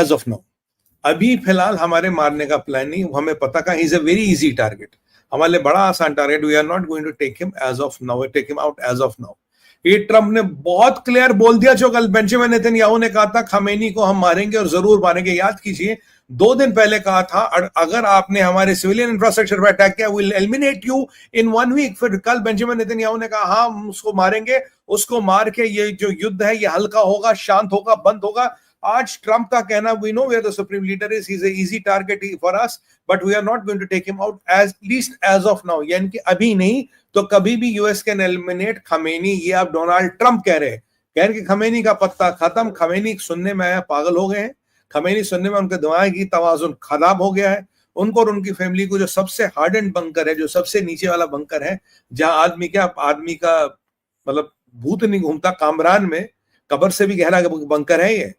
As of now अभी फिलहाल हमारे मारने का प्लान नहीं, हमें पता का is a very easy target, हमारे लिए बड़ा आसान target, we are not going to take him as of now, take him out as of now. ये ट्रंप ने बहुत क्लियर बोल दिया, जो कल बेंजामिन नेतन्याहू ने कहा था खमेनी को हम मारेंगे और जरूर मारेंगे, याद कीजिए 2 दिन पहले कहा था अगर आपने हमारे सिविलियन इंफ्रास्ट्रक्चर पर अटैक किया will eliminate you in 1 week. फिर कल बेंजामिन नेतन्याहू ने कहा हाँ हम उसको मारेंगे, उसको मार के ये जो युद्ध है ये हल्का होगा, शांत होगा, बंद होगा। आज ट्रंप का कहना we know where the supreme leader is, he is easy target for us but we are not going to take him out at least as of now, यानी कि अभी नहीं तो कभी भी यूएस कैन एलिमिनेट खमेनी। ये आप Donald Trump कह रहे हैं कि खमेनी का पत्ता खत्म। खमेनी सुनने में आया पागल हो गए हैं, खमेनी सुनने में उनके दिमाग की तवाजुन खराब हो गया है। उनको और उनकी फैमिली को जो सबसे हार्डेंड बंकर है, जो सबसे नीचे वाला बंकर है, जहां आदमी का मतलब भूत नहीं घूमता, कामरान में कब्र से भी गहरा बंकर है ये,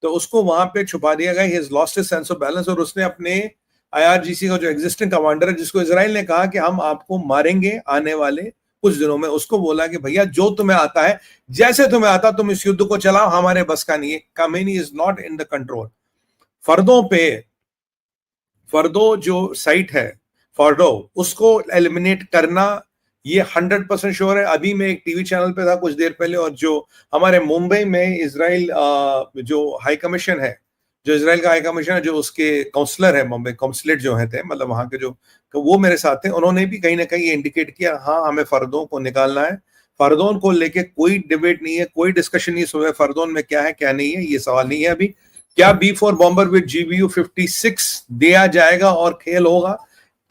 तो उसको वहां पे छुपा दिया गया। He has lost his sense of balance. और उसने अपने आईआरजीसी का जो एग्जिस्टिंग कमांडर है, जिसको इजराइल ने कहा कि हम आपको मारेंगे आने वाले कुछ दिनों में, उसको बोला कि भैया जो तुम्हें आता है, जैसे तुम्हें आता तुम इस युद्ध को चलाओ, हमारे बस का नहीं है। Khamenei is not in the control. फर्दो जो साइट है, फर्दो उसको एलिमिनेट करना ये 100% श्योर है। अभी मैं एक टीवी चैनल पे था कुछ देर पहले, और जो हमारे मुंबई में इजराइल जो हाई कमीशन है, जो इजराइल का हाई कमीशन है, जो उसके काउंसलर है मुंबई काउंसलेट जो है थे, मतलब वहां के जो, वो मेरे साथ थे, उन्होंने भी कहीं ना कहीं इंडिकेट किया हाँ हमें फर्दों को निकालना है। फर्दोन को लेके कोई डिबेट नहीं है, कोई डिस्कशन नहीं सुबह फर्दोन में क्या है क्या नहीं है, ये सवाल नहीं है अभी। क्या B4 बॉम्बर विद GBU-56 दिया जाएगा और खेल होगा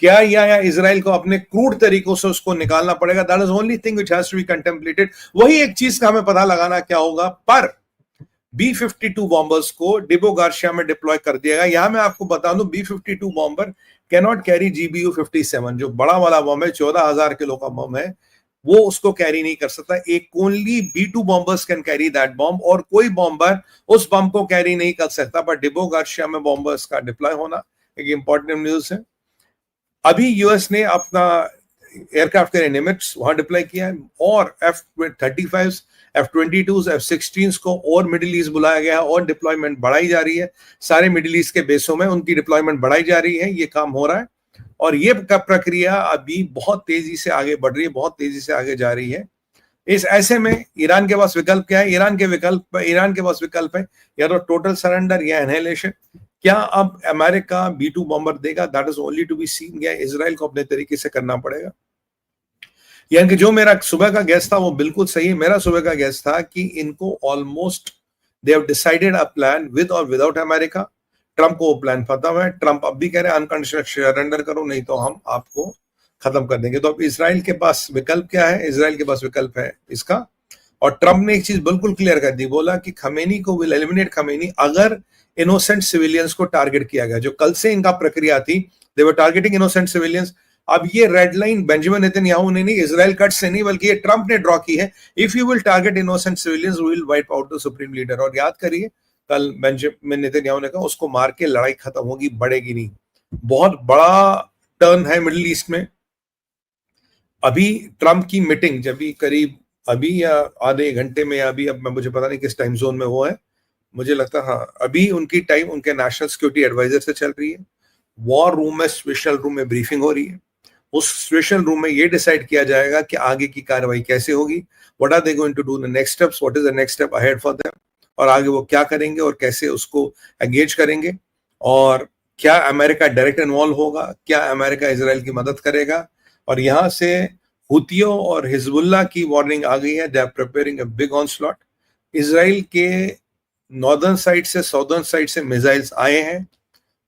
क्या, या इजराइल को अपने क्रूड तरीकों से उसको निकालना पड़ेगा? That is only thing which has to be contemplated. वही एक चीज का हमें पता लगाना क्या होगा। पर B-52 बॉम्बर्स को डिबो गार्शिया में डिप्लॉय कर दिया गया। यहां मैं आपको बता दूं B-52 bomber cannot carry GBU-57, जो बड़ा वाला बॉम्ब है, 14,000 किलो का बॉम्ब है, वो उसको कैरी नहीं कर सकता। एक only B-2 bombers can carry that bomb, और कोई बॉम्बर उस बॉम्ब को कैरी नहीं कर सकता। पर डिबो गार्शिया में बॉम्बर्स का डिप्लॉय होना एक इंपॉर्टेंट न्यूज है। अभी यूएस ने अपना एयरक्राफ्ट के निमिट्स वहां डिप्लॉय किया है, और F-35, F-22, F-16 को और मिडिल ईस्ट बुलाया गया, और डिप्लॉयमेंट बढ़ाई जा रही है। सारे मिडिल ईस्ट के बेसों में उनकी डिप्लॉयमेंट बढ़ाई जा रही है। ये काम हो रहा है, और ये प्रक्रिया अभी बहुत तेजी से आगे बढ़ रही है, बहुत तेजी से आगे जा रही है। इस ऐसे में ईरान के पास विकल्प क्या है? ईरान के पास विकल्प है या तो टोटल सरेंडर या एनहाइलेशन। क्या अब अमेरिका B-2 बॉम्बर देगा? That is only to be seen. या इजराइल को अपने तरीके से करना पड़ेगा? यानी कि जो मेरा सुबह का गैस था वो बिल्कुल सही है। मेरा सुबह का गैस था कि इनको almost they have decided a plan with और विदाउट अमेरिका। ट्रंप को वो प्लान पता है। ट्रंप अब भी कह रहे हैं अनकंडीशनल सरेंडर करो, नहीं तो हम आपको खत्म कर देंगे। तो अब इजराइल के पास विकल्प क्या है? इजराइल के पास विकल्प है इसका, और ट्रंप ने एक चीज बिल्कुल क्लियर कर दी, बोला कि खमेनी को विल एलिमिनेट खमेनी अगर इनोसेंट सिविलियंस को टारगेट किया गया। जो कल से इनका प्रक्रिया थी, दे वर टारगेटिंग इनोसेंट सिविलियंस। अब ये रेड लाइन बेंजामिन नेतन्याहू ने नहीं, इजराइल कट से नहीं, बल्कि ये ट्रंप ने ड्रॉ की है। If you will target innocent civilians we will wipe out the supreme leader. और याद करिए कल बेंजामिन नेतन्याहू ने कहा उसको मार के लड़ाई खत्म होगी, बढ़ेगी नहीं। बहुत बड़ा टर्न है मिडिल ईस्ट में। अभी ट्रंप की मीटिंग जब भी करीब अभी या आधे घंटे में, या अभी अब मुझे पता नहीं किस टाइम जोन में वो है, मुझे लगता है हाँ अभी उनकी टाइम उनके नेशनल सिक्योरिटी एडवाइजर से चल रही है। वॉर रूम में, स्पेशल रूम में ब्रीफिंग हो रही है। उस स्पेशल रूम में ये डिसाइड किया जाएगा कि आगे की कार्रवाई कैसे होगी, what are they going to do the next steps, what is the next step ahead for them, और आगे वो क्या करेंगे और कैसे उसको एंगेज करेंगे, और क्या अमेरिका डायरेक्ट इन्वॉल्व होगा, क्या अमेरिका इजराइल की मदद करेगा। और यहां से हुतियों और हिजबुल्लाह की वार्निंग आ गई है, they are preparing a big onslaught. Israel के नॉर्दर्न साइड से, साउदर्न साइड से मिसाइल्स आए हैं,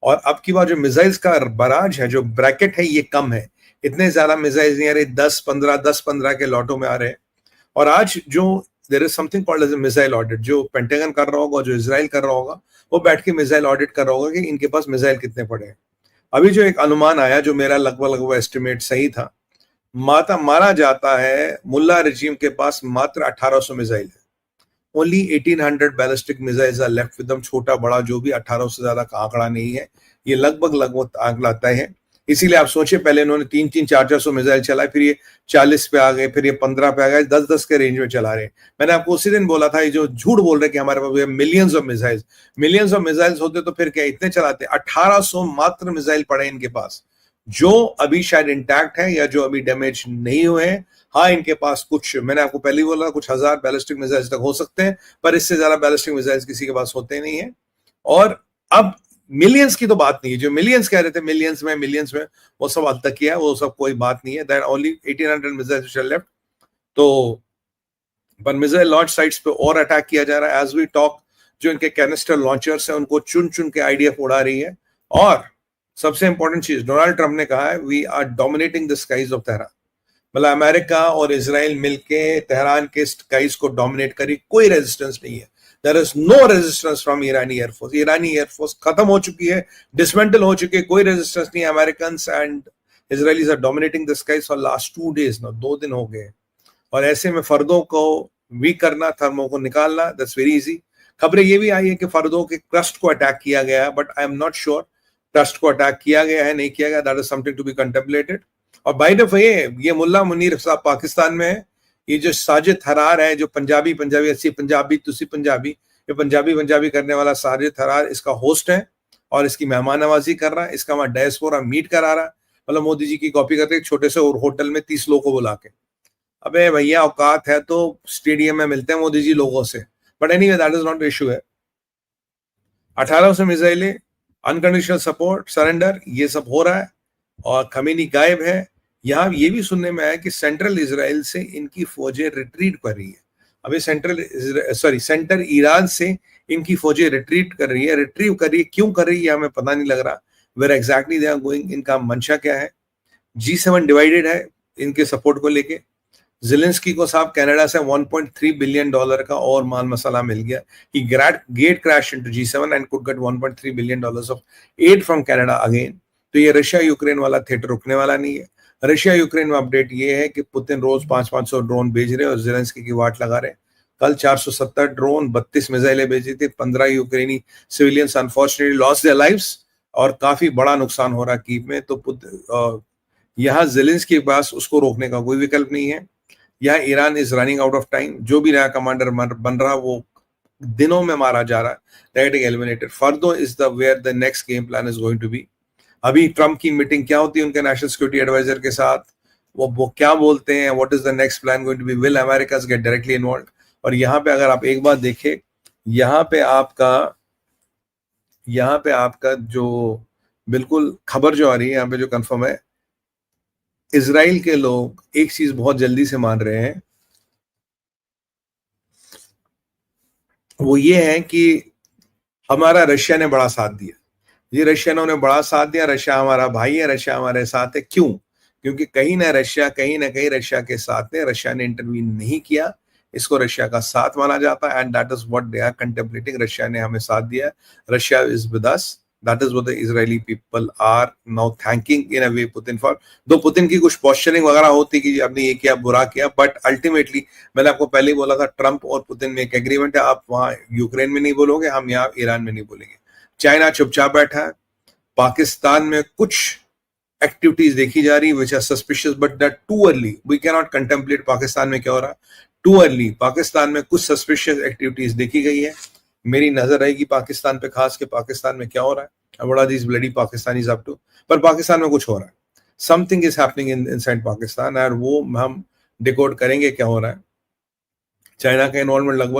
और अब की बार जो मिसाइल्स का बराज है, जो ब्रैकेट है, ये कम है। इतने ज्यादा मिसाइल्स नहीं आ रहे, 10-15 के लॉटों में आ रहे हैं। और आज जो there is something called as a missile audit, जो पेंटागन कर रहा होगा, जो इजराइल कर रहा होगा, वो बैठ के मिसाइल ऑडिट कर रहा होगा कि इनके पास मिसाइल कितने पड़े हैं। अभी जो एक अनुमान आया, जो मेरा लगभग एस्टिमेट सही था, मारा जाता है मुल्ला रजीम के पास मात्र 1800 मिसाइल है। Only 1800 ballistic missiles are left with them. छोटा बड़ा जो भी 1800 से ज्यादा का आंकड़ा नहीं है, ये लगभग आंकड़ा तय है। इसीलिए आप सोचिए, पहले इन्होंने 300-400 मिसाइल चलाए, फिर ये 40 पे आ गए, फिर ये 15 पे आ गए, 10-10 के रेंज में चला रहे हैं। मैंने आपको उसी दिन बोला था, ये जो झूठ बोल रहे कि हमारे पास मिलियंस ऑफ मिसाइल्स होते तो फिर क्या इतने चलाते? 1800 मात्र मिसाइल पड़े इनके पास, जो अभी शायद इंटैक्ट है या जो अभी डैमेज नहीं हुए हैं। हाँ, इनके पास कुछ, मैंने आपको पहले ही बोला, कुछ हजार बैलिस्टिक मिसाइल्स तक हो सकते हैं, पर इससे ज्यादा बैलिस्टिक मिसाइल्स किसी के पास होते नहीं है। और अब मिलियंस की तो बात नहीं है, जो मिलियंस कह रहे थे मिलियंस में, वो सब अब तक किया है, वो सब कोई बात नहीं है। That only 1800 missiles left. तो पर मिसाइल लॉन्च साइट्स पे और अटैक किया जा रहा है एज वी टॉक। जो इनके कैनिस्टर लॉन्चर्स हैं उनको चुन चुन के आईडीएफ उड़ा रही है। और सबसे इंपॉर्टेंट चीज, डोनाल्ड ट्रंप ने कहा है, we are dominating the skies of Tehran. मतलब अमेरिका और इजराइल मिलके तेहरान के स्काइज को डोमिनेट करी, कोई रेजिस्टेंस नहीं है। There is no resistance from ईरानी एयरफोर्स। ईरानी एयरफोर्स खत्म हो चुकी है, डिसमेंटल हो चुकी है, कोई रेजिस्टेंस नहीं है। American and Israelis are dominating the skies for last 2 days ना, 2 दिन हो गए। और ऐसे में फर्दों को वीक करना, थर्मो को निकालना, दैट्स वेरी इजी। खबरें ये भी आई है कि फर्दों के क्रस्ट को अटैक किया गया है, but I am not sure क्रस्ट को अटैक किया गया है नहीं किया गया। That is something to be contemplated. और बाय द वे, ये मुल्ला मुनीर साहब पाकिस्तान में है। ये जो साजिद हरार है, जो पंजाबी अस्सी पंजाबी तुसी पंजाबी, ये पंजाबी करने वाला साजिद हरार इसका होस्ट है और इसकी मेहमान नवाजी कर रहा है। इसका वहां डायस्पोरा मीट करा रहा है, मतलब मोदी जी की कॉपी करते एक छोटे से होटल में 30 लोगों को बुला के। अबे भैया, औकात है तो स्टेडियम में मिलते हैं मोदी जी लोगों से। But anyway, that is not issue है। 1800 मिसाइलें, अनकंडीशनल सपोर्ट, सरेंडर, ये सब हो रहा है और खमीनी गायब है। यहां ये भी सुनने में आया कि सेंट्रल इजराइल से इनकी फौजें रिट्रीट कर रही है। अभी सेंटर ईरान से इनकी फौजें रिट्रीट कर रही है। रिट्रीव कर रही है, क्यों कर रही है हमें पता नहीं लग रहा। Where exactly they are going, इनका मंशा क्या है। G7 डिवाइडेड है इनके सपोर्ट को लेके। ज़ेलेंस्की को साहब कनाडा से $1.3 बिलियन का और माल मसाला मिल गया। He gate crashed into G7 and could get $1.3 billion of aid from Canada again। तो ये रशिया यूक्रेन वाला थिएटर रुकने वाला नहीं है। रशिया यूक्रेन में अपडेट ये है कि पुतिन रोज 500-500 ड्रोन भेज रहे हैं और ज़ेलेंस्की की वाट लगा रहे हैं। कल 470 ड्रोन, 32 मिसाइलें भेजी थी। 15 यूक्रेनी civilians unfortunately lost their lives और काफी बड़ा नुकसान हो रहा कीव में। तो यहाँ ज़ेलेंस्की के पास उसको रोकने का कोई विकल्प नहीं है। यहाँ Iran is running out of time. जो भी नया कमांडर बन रहा वो दिनों में मारा जा रहा है, getting eliminated. Fordow is the where the next game plan is going to be. अभी ट्रम्प की मीटिंग क्या होती है उनके नेशनल सिक्योरिटी एडवाइजर के साथ, वो क्या बोलते हैं, what is the next plan going to be, will America get directly involve. और यहाँ पे अगर आप एक बात देखें, यहाँ पे आपका जो बिल्कुल खबर जो आ रही है यहाँ पे जो कंफर्म है, इजराइल के लोग एक चीज बहुत जल्दी से मान रहे हैं, वो ये है कि हमारा रशिया ने बड़ा साथ दिया। ये रशियनों ने बड़ा साथ दिया, रशिया हमारा भाई है, रशिया हमारे साथ है। क्यों? क्योंकि कहीं ना कहीं रशिया के साथ है, रशिया ने इंटरवीन नहीं किया, इसको रशिया का साथ माना जाता है। And that is what they are contemplating. Russia ने हमें साथ दिया, Russia is with us. That is what the Israeli people are now thanking in a way Putin for। दो पुतिन की कुछ पोस्चरिंग वगैरह होती कि आपने ये किया, बुरा किया, बट अल्टीमेटली मैंने आपको पहले ही बोला था, ट्रंप और पुतिन में एक एग्रीमेंट है। आप वहां यूक्रेन में नहीं बोलोगे, हम यहाँ ईरान में नहीं बोलेंगे। चाइना चुपचाप बैठा है। पाकिस्तान में कुछ एक्टिविटीज देखी जा रही which are suspicious, but that too early. We can not contemplate Pakistan में क्या हो रहा है, टू अर्ली। पाकिस्तान में कुछ सस्पिशियस एक्टिविटीज देखी गई है। मेरी नजर रहेगी पाकिस्तान पे, खास के पाकिस्तान में क्या हो रहा है। What are these bloody Pakistanis up to. पर पाकिस्तान में कुछ हो रहा है, something is happening inside Pakistan, और वो हम डिकोड करेंगे क्या हो रहा है। चाइना का इन्वॉल्वमेंट लगभग